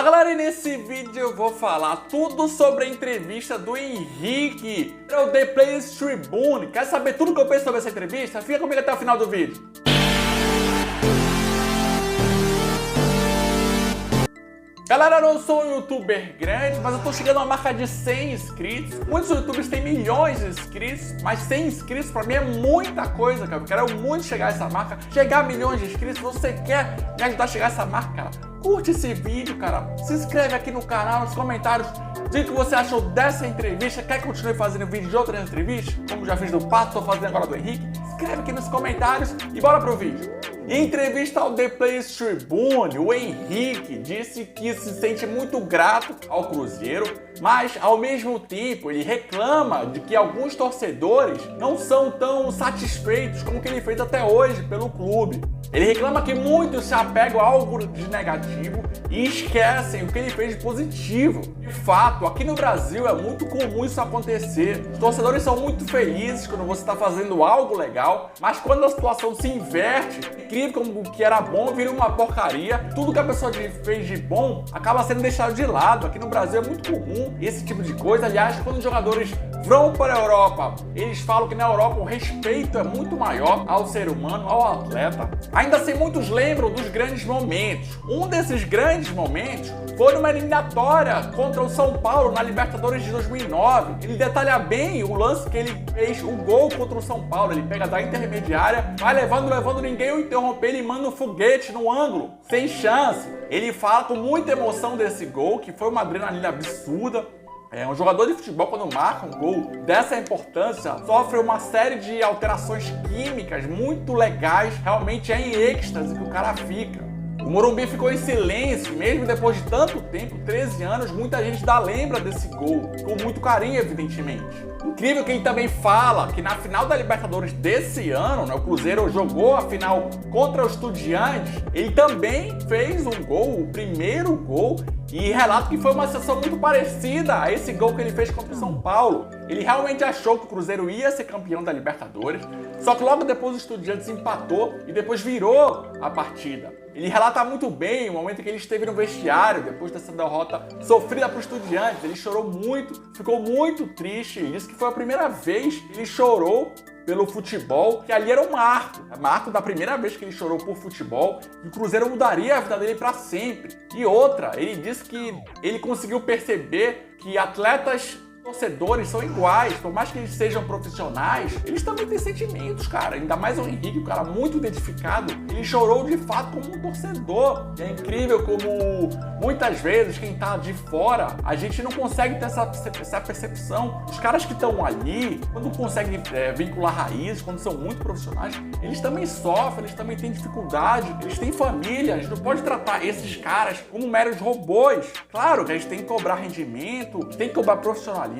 Fala galera, e nesse vídeo eu vou falar tudo sobre a entrevista do Henrique para o The Players Tribune. Quer saber tudo que eu penso sobre essa entrevista? Fica comigo até o final do vídeo. Galera, eu não sou um youtuber grande, mas eu tô chegando a uma marca de 100 inscritos. Muitos youtubers têm milhões de inscritos, mas 100 inscritos pra mim é muita coisa, cara. Eu quero muito chegar a essa marca, chegar a milhões de inscritos. Se você quer me ajudar a chegar a essa marca, cara, curte esse vídeo, cara. Se inscreve aqui no canal, nos comentários. Diga o que você achou dessa entrevista. Quer que eu continue fazendo vídeo de outras entrevistas? Como já fiz do Pato, tô fazendo agora do Henrique. Escreve aqui nos comentários e bora pro vídeo. Em entrevista ao The Players Tribune, o Henrique disse que se sente muito grato ao Cruzeiro, mas ao mesmo tempo ele reclama de que alguns torcedores não são tão satisfeitos como que ele fez até hoje pelo clube. Ele reclama que muitos se apegam a algo de negativo e esquecem o que ele fez de positivo. De fato, aqui no Brasil é muito comum isso acontecer. Os torcedores são muito felizes quando você está fazendo algo legal, mas quando a situação se inverte, incrível como o que era bom vira uma porcaria. Tudo que a pessoa fez de bom acaba sendo deixado de lado. Aqui no Brasil é muito comum esse tipo de coisa. Aliás, quando os jogadores vão para a Europa, eles falam que na Europa o respeito é muito maior ao ser humano, ao atleta. Ainda assim, muitos lembram dos grandes momentos. Um desses grandes momentos foi numa eliminatória contra o São Paulo na Libertadores de 2009. Ele detalha bem o lance que ele fez, o gol contra o São Paulo. Ele pega da intermediária, vai levando ninguém o interromper, ele manda um foguete no ângulo, sem chance. Ele fala com muita emoção desse gol, que foi uma adrenalina absurda. Um jogador de futebol, quando marca um gol dessa importância, sofre uma série de alterações químicas muito legais. Realmente é em êxtase que o cara fica. O Morumbi ficou em silêncio, mesmo depois de tanto tempo, 13 anos, muita gente ainda lembra desse gol, com muito carinho, evidentemente. Incrível que ele também fala que na final da Libertadores desse ano, né, o Cruzeiro jogou a final contra os Estudiantes, ele também fez um gol, o primeiro gol, e relata que foi uma sensação muito parecida a esse gol que ele fez contra o São Paulo. Ele realmente achou que o Cruzeiro ia ser campeão da Libertadores, só que logo depois o Estudiantes empatou e depois virou a partida. Ele relata muito bem o momento que ele esteve no vestiário depois dessa derrota sofrida para o Estudiantes. Ele chorou muito, ficou muito triste. Ele disse que foi a primeira vez que ele chorou pelo futebol, que ali era um marco da primeira vez que ele chorou por futebol, e o Cruzeiro mudaria a vida dele para sempre. E outra, ele disse que ele conseguiu perceber que atletas torcedores são iguais, por mais que eles sejam profissionais, eles também têm sentimentos, cara. Ainda mais o Henrique, um cara muito identificado, ele chorou de fato como um torcedor. E é incrível como muitas vezes quem tá de fora, a gente não consegue ter essa percepção. Os caras que estão ali, quando conseguem vincular raízes, quando são muito profissionais, eles também sofrem, eles também têm dificuldade, eles têm família. A gente não pode tratar esses caras como meros robôs. Claro que a gente tem que cobrar rendimento, tem que cobrar profissionalismo,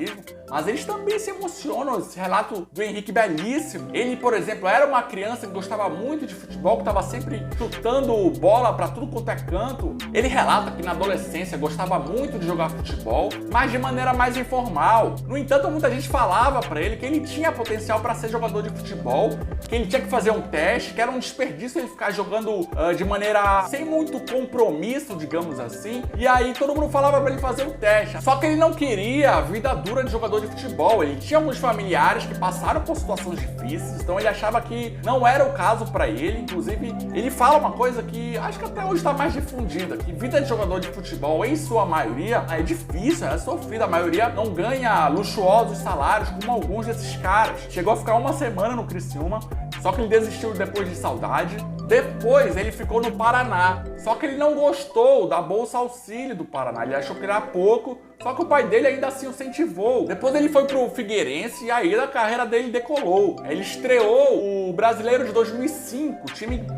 mas eles também se emocionam. Esse relato do Henrique belíssimo. Ele, por exemplo, era uma criança que gostava muito de futebol, que estava sempre chutando bola para tudo quanto é canto. Ele relata que na adolescência gostava muito de jogar futebol, mas de maneira mais informal. No entanto, muita gente falava para ele que ele tinha potencial para ser jogador de futebol, que ele tinha que fazer um teste, que era um desperdício ele ficar jogando de maneira sem muito compromisso, digamos assim. E aí todo mundo falava para ele fazer o teste. Só que ele não queria a vida dura de jogador de futebol. Ele tinha alguns familiares que passaram por situações difíceis, então ele achava que não era o caso para ele. Inclusive, ele fala uma coisa que acho que até hoje está mais difundida, que vida de jogador de futebol, em sua maioria, é difícil, é sofrida. A maioria não ganha luxuosos salários como alguns desses caras. Chegou a ficar uma semana no Criciúma, só que ele desistiu depois de saudade. Depois ele ficou no Paraná, só que ele não gostou da Bolsa Auxílio do Paraná, ele achou que era pouco, só que o pai dele ainda assim o incentivou. Depois ele foi pro Figueirense e aí a carreira dele decolou. Ele estreou o Brasileiro de 2005,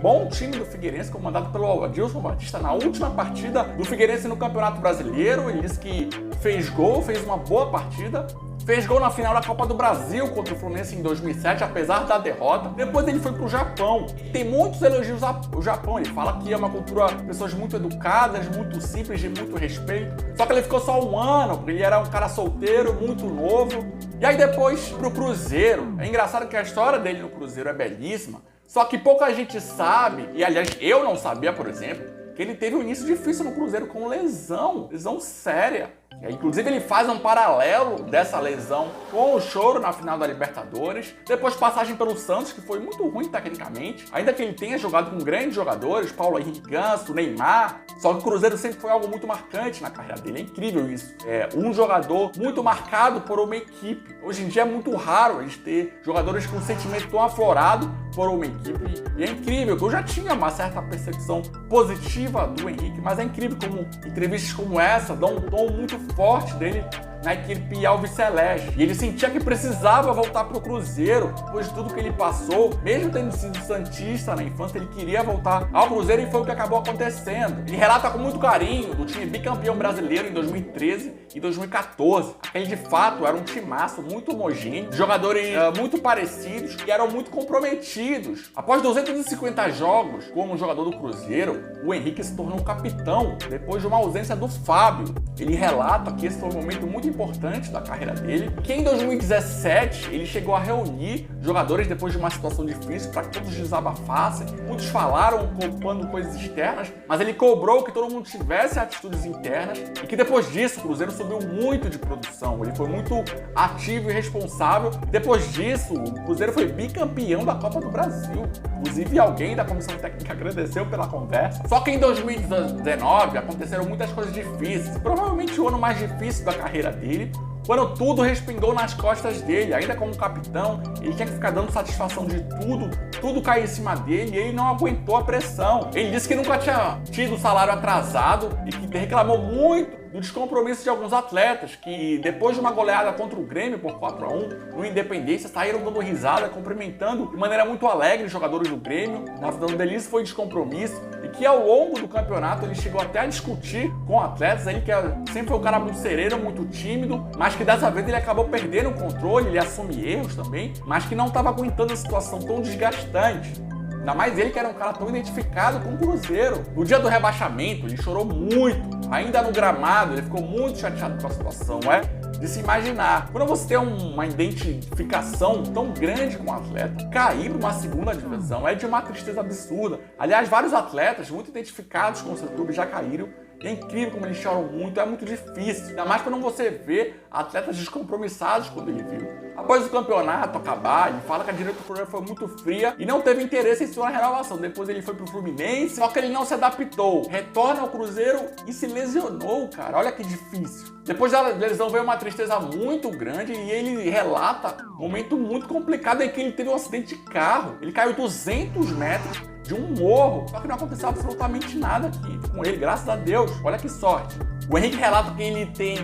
bom time do Figueirense, comandado pelo Adilson Batista, na última partida do Figueirense no Campeonato Brasileiro. Ele disse que fez gol, fez uma boa partida. Fez gol na final da Copa do Brasil contra o Fluminense em 2007, apesar da derrota. Depois ele foi pro Japão. Tem muitos elogios ao Japão. Ele fala que é uma cultura de pessoas muito educadas, muito simples, de muito respeito. Só que ele ficou só um ano, porque ele era um cara solteiro, muito novo. E aí depois pro Cruzeiro. É engraçado que a história dele no Cruzeiro é belíssima. Só que pouca gente sabe, e aliás eu não sabia, por exemplo, que que ele teve um início difícil no Cruzeiro com lesão séria. Inclusive ele faz um paralelo dessa lesão com o choro na final da Libertadores, depois passagem pelo Santos, que foi muito ruim tecnicamente, ainda que ele tenha jogado com grandes jogadores, Paulo Henrique Ganso, Neymar, só que o Cruzeiro sempre foi algo muito marcante na carreira dele, é incrível isso. É um jogador muito marcado por uma equipe. Hoje em dia é muito raro a gente ter jogadores com um sentimento tão aflorado por uma equipe, e é incrível, que eu já tinha uma certa percepção positiva do Henrique, mas é incrível como entrevistas como essa dão um tom muito forte dele na equipe alviceleste. E ele sentia que precisava voltar pro Cruzeiro, depois de tudo que ele passou. Mesmo tendo sido santista na infância, ele queria voltar ao Cruzeiro e foi o que acabou acontecendo. Ele relata com muito carinho do time bicampeão brasileiro em 2013 e 2014. Aquele de fato era um timaço muito homogêneo, jogadores muito parecidos e eram muito comprometidos. Após 250 jogos como jogador do Cruzeiro, o Henrique se tornou capitão depois de uma ausência do Fábio. Ele relata que esse foi um momento muito importante da carreira dele, que em 2017 ele chegou a reunir jogadores depois de uma situação difícil para que todos desabafassem. Muitos falaram culpando coisas externas, mas ele cobrou que todo mundo tivesse atitudes internas e que depois disso o Cruzeiro subiu muito de produção. Ele foi muito ativo e responsável. Depois disso, o Cruzeiro foi bicampeão da Copa do Brasil. Inclusive, alguém da comissão técnica agradeceu pela conversa. Só que em 2019 aconteceram muitas coisas difíceis. Provavelmente o ano mais difícil da carreira dele, quando tudo respingou nas costas dele. Ainda como capitão, ele tinha que ficar dando satisfação de tudo caiu em cima dele e ele não aguentou a pressão. Ele disse que nunca tinha tido salário atrasado e que reclamou muito do descompromisso de alguns atletas que, depois de uma goleada contra o Grêmio por 4-1 no Independência, saíram dando risada, cumprimentando de maneira muito alegre os jogadores do Grêmio. Na visão dele isso foi descompromisso e que ao longo do campeonato ele chegou até a discutir com atletas, ele que sempre foi um cara muito sereno, muito tímido, mas que dessa vez ele acabou perdendo o controle, ele assume erros também, mas que não estava aguentando a situação tão desgastante. Ainda mais ele que era um cara tão identificado com o Cruzeiro. No dia do rebaixamento, ele chorou muito. Ainda no gramado, ele ficou muito chateado com a situação. É de se imaginar. Quando você tem uma identificação tão grande com o atleta, cair numa segunda divisão é de uma tristeza absurda. Aliás, vários atletas muito identificados com o seu clube já caíram. É incrível como eles choram muito, é muito difícil. Ainda mais quando você vê atletas descompromissados quando ele viu. Após o campeonato acabar, ele fala que a diretoria do Cruzeiro foi muito fria e não teve interesse em sua renovação. Depois ele foi pro Fluminense, só que ele não se adaptou. Retorna ao Cruzeiro e se lesionou, cara. Olha que difícil. Depois da lesão veio uma tristeza muito grande e ele relata um momento muito complicado em que ele teve um acidente de carro. Ele caiu 200 metros de um morro, só que não aconteceu absolutamente nada aqui com ele, graças a Deus. Olha que sorte. O Henrique relata que ele tem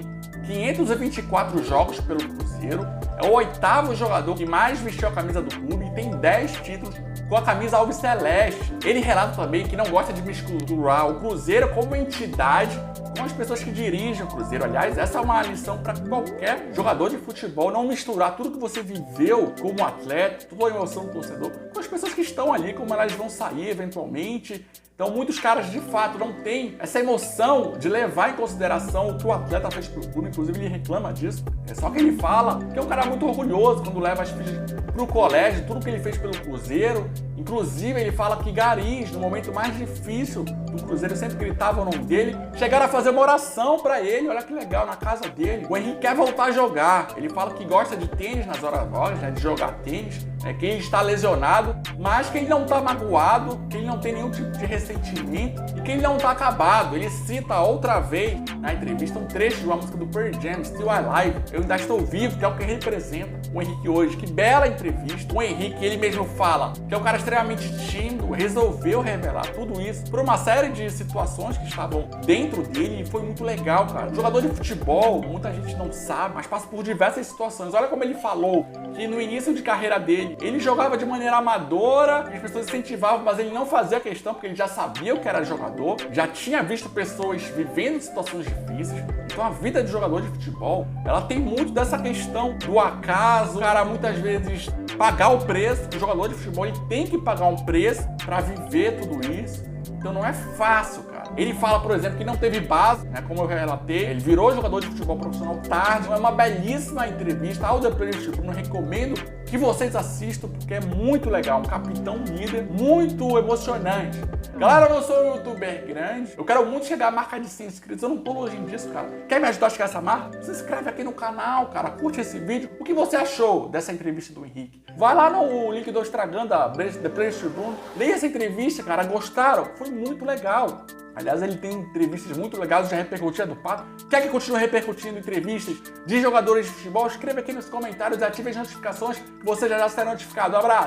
524 jogos pelo Cruzeiro, é o 8º jogador que mais vestiu a camisa do clube e tem 10 títulos com a camisa alviceleste. Ele relata também que não gosta de misturar o Cruzeiro como entidade com as pessoas que dirigem o Cruzeiro. Aliás, essa é uma lição para qualquer jogador de futebol, não misturar tudo que você viveu como atleta, toda a emoção do torcedor, com as pessoas que estão ali, como elas vão sair eventualmente. Então muitos caras de fato não têm essa emoção de levar em consideração o que o atleta fez pro clube, inclusive ele reclama disso. É só que ele fala que é um cara muito orgulhoso quando leva as filhas pro colégio, tudo que ele fez pelo Cruzeiro. Inclusive ele fala que garis, no momento mais difícil do Cruzeiro, sempre gritavam o nome dele, chegaram a fazer uma oração pra ele, olha que legal, na casa dele. O Henrique quer voltar a jogar, ele fala que gosta de tênis nas horas vagas, né, de jogar tênis, que ele está lesionado, mas que ele não está magoado, que ele não tem nenhum tipo de ressentimento e que ele não está acabado. Ele cita outra vez na entrevista um trecho de uma música do Pearl Jam, Still Alive, Eu Ainda Estou Vivo, que é o que representa o Henrique hoje. Que bela entrevista. O Henrique, ele mesmo fala que é um cara extremamente tímido, resolveu revelar tudo isso por uma série de situações que estavam dentro dele e foi muito legal, cara. Jogador de futebol, muita gente não sabe, mas passa por diversas situações. Olha como ele falou que no início de carreira dele, ele jogava de maneira amadora, as pessoas incentivavam, mas ele não fazia questão porque ele já sabia o que era jogador, já tinha visto pessoas vivendo situações difíceis. Então a vida de jogador de futebol, ela tem muito dessa questão do acaso, o cara muitas vezes pagar o preço, o jogador de futebol ele tem que pagar um preço para viver tudo isso. Então não é fácil, cara. Ele fala, por exemplo, que não teve base, né, como eu relatei, ele virou jogador de futebol profissional tarde. É uma belíssima entrevista ao The Playlist Bruno, recomendo que vocês assistam, porque é muito legal, um capitão líder, muito emocionante. Galera, eu não sou um youtuber grande, eu quero muito chegar à marca de 100 inscritos, eu não tô longe disso, cara. Quer me ajudar a chegar a essa marca? Se inscreve aqui no canal, cara, curte esse vídeo. O que você achou dessa entrevista do Henrique? Vai lá no link do Instagram da The Playlist Bruno, leia essa entrevista, cara, gostaram? Foi muito legal. Aliás, ele tem entrevistas muito legais, já repercutiu a do Pato. Quer que continue repercutindo entrevistas de jogadores de futebol? Escreva aqui nos comentários e ative as notificações que você já será notificado. Um abraço!